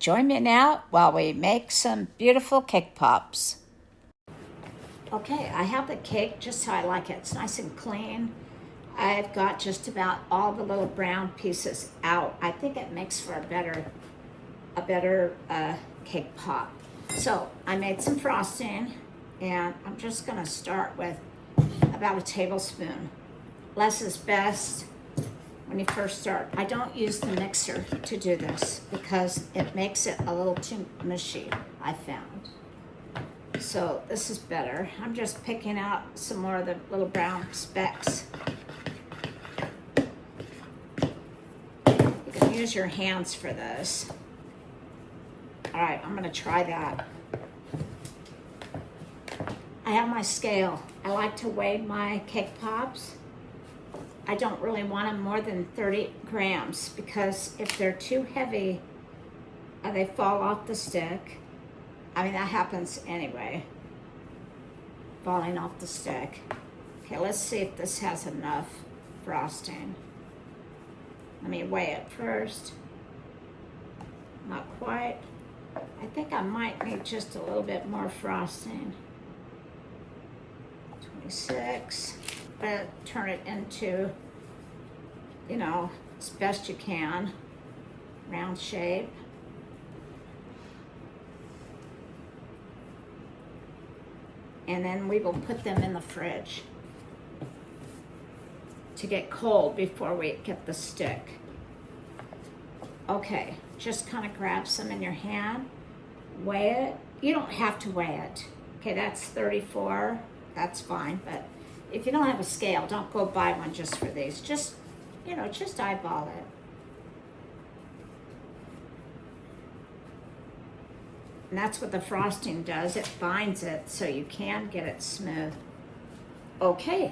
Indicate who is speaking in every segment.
Speaker 1: Join me now while we make some beautiful cake pops. Okay, I have the cake just how I like it. It's nice and clean. I've got just about all the little brown pieces out. I think it makes for a better cake pop. So I made some frosting, and I'm just gonna start with about a tablespoon. Less is best when you first start. I don't use the mixer to do this because it makes it a little too mushy, I found. So this is better. I'm just picking out some more of the little brown specks. You can use your hands for this. All right, I'm gonna try that. I have my scale. I like to weigh my cake pops. I don't really want them more than 30 grams because if they're too heavy, they fall off the stick. I mean, that happens anyway, falling off the stick. Okay, let's see if this has enough frosting. Let me weigh it first. Not quite. I think I might need just a little bit more frosting. 26. But turn it into, as best you can, round shape. And then we will put them in the fridge to get cold before we get the stick. Okay, just kind of grab some in your hand, weigh it. You don't have to weigh it. Okay, that's 34, that's fine, but if you don't have a scale, don't go buy one just for these. Just eyeball it. And that's what the frosting does. It binds it so you can get it smooth. Okay,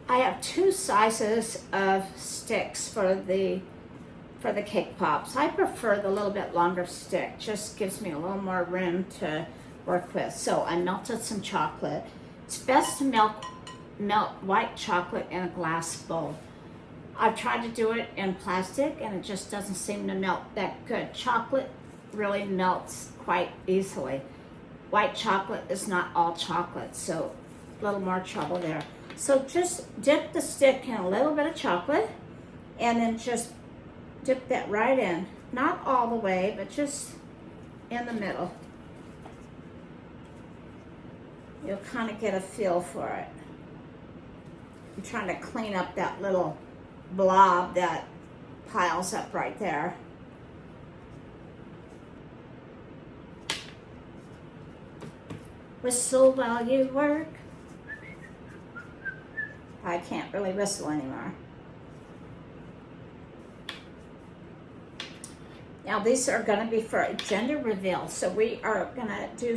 Speaker 1: I have 2 sizes of sticks for the cake pops. I prefer the little bit longer stick. Just gives me a little more room to work with. So I melted some chocolate. It's best to melt white chocolate in a glass bowl. I've tried to do it in plastic and it just doesn't seem to melt that good. Chocolate really melts quite easily. White chocolate is not all chocolate, so a little more trouble there. So just dip the stick in a little bit of chocolate and then just dip that right in. Not all the way, but just in the middle. You'll kind of get a feel for it. I'm trying to clean up that little blob that piles up right there. Whistle while you work. I can't really whistle anymore. Now these are going to be for a gender reveal. So we are going to do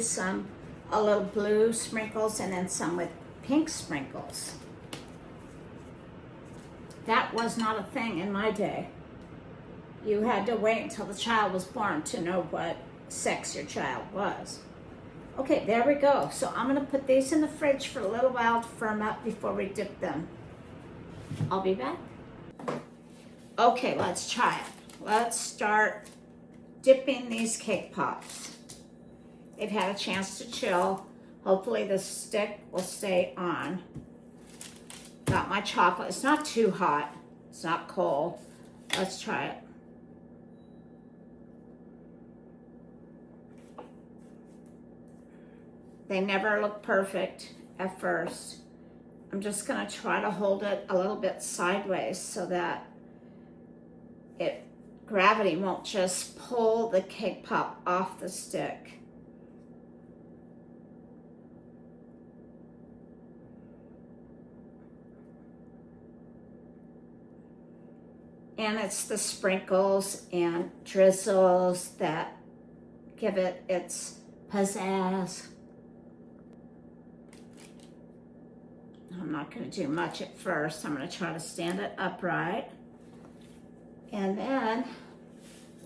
Speaker 1: a little blue sprinkles and then some with pink sprinkles. That was not a thing in my day. You had to wait until the child was born to know what sex your child was. Okay, there we go. So I'm gonna put these in the fridge for a little while to firm up before we dip them. I'll be back. Okay, let's try it. Let's start dipping these cake pops. They've had a chance to chill. Hopefully the stick will stay on. Got my chocolate. It's not too hot. It's not cold. Let's try it. They never look perfect at first. I'm just gonna try to hold it a little bit sideways so that gravity won't just pull the cake pop off the stick. And it's the sprinkles and drizzles that give it its pizzazz. I'm not going to do much at first. I'm going to try to stand it upright. And then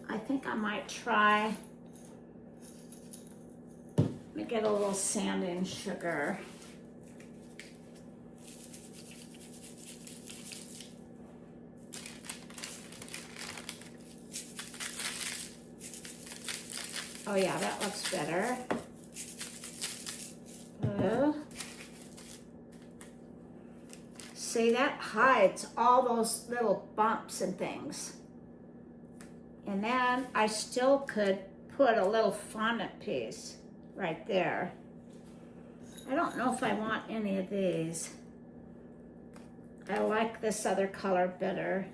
Speaker 1: I think I might try, let me get a little sanding sugar. Oh yeah, that looks better. See, that hides all those little bumps and things. And then I still could put a little fondant piece right there. I don't know if I want any of these. I like this other color better.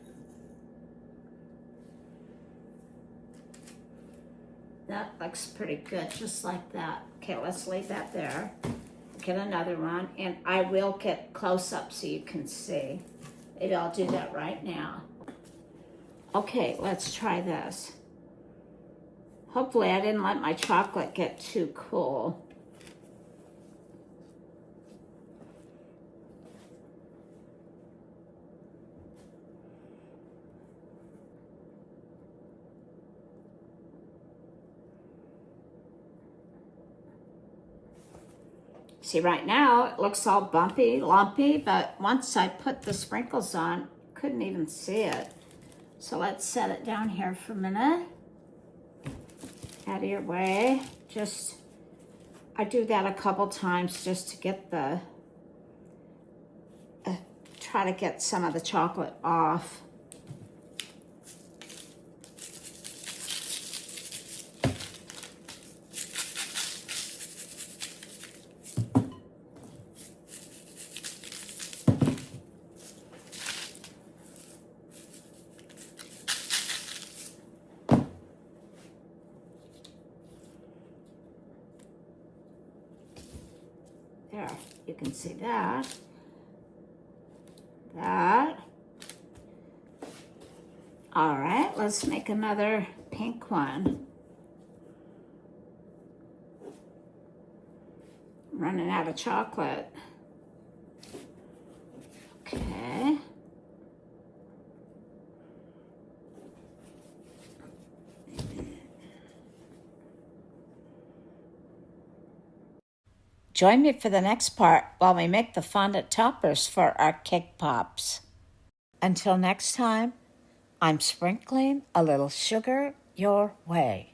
Speaker 1: That looks pretty good, just like that. Okay, let's leave that there. Get another one, and I will get close up so you can see. Maybe I'll do that right now. Okay, let's try this. Hopefully I didn't let my chocolate get too cool. See, right now it looks all bumpy, lumpy, but once I put the sprinkles on, couldn't even see it. So let's set it down here for a minute. Out of your way. I do that a couple times just to get try to get some of the chocolate off. There, you can see that. All right, let's make another pink one. I'm running out of chocolate. Okay. Join me for the next part while we make the fondant toppers for our cake pops. Until next time, I'm sprinkling a little sugar your way.